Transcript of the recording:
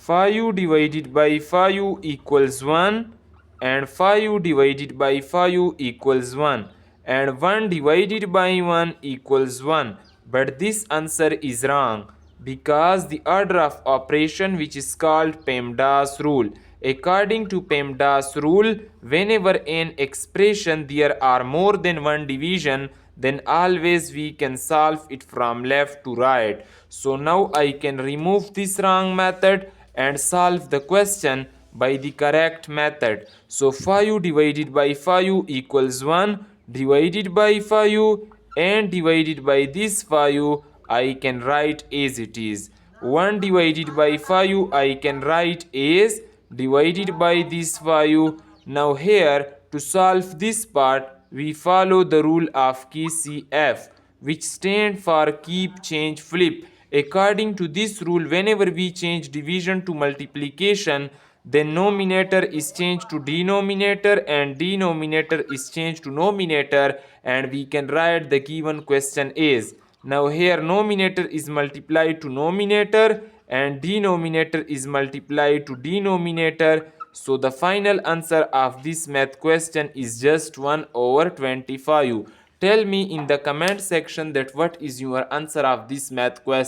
5 divided by 5 equals 1, and 5 divided by 5 equals 1, and 1 divided by 1 equals 1. But this answer is wrong because the order of operation, which is called PEMDAS rule. According to PEMDAS rule, whenever an expression there are more than one division, then always we can solve it from left to right. So now I can remove this wrong method and solve the question by the correct method. So 5 divided by 5 equals 1, divided by 5 and divided by this 5 I can write as it is. 1 divided by 5 I can write as divided by this 5. Now here to solve this part we follow the rule of KCF, which stand for keep change flip. According to this rule, whenever we change division to multiplication, then numerator is changed to denominator and denominator is changed to numerator, and we can write the given question as. Now here numerator is multiplied to numerator and denominator is multiplied to denominator. So the final answer of this math question is just 1 over 25. Tell me in the comment section that what is your answer of this math question.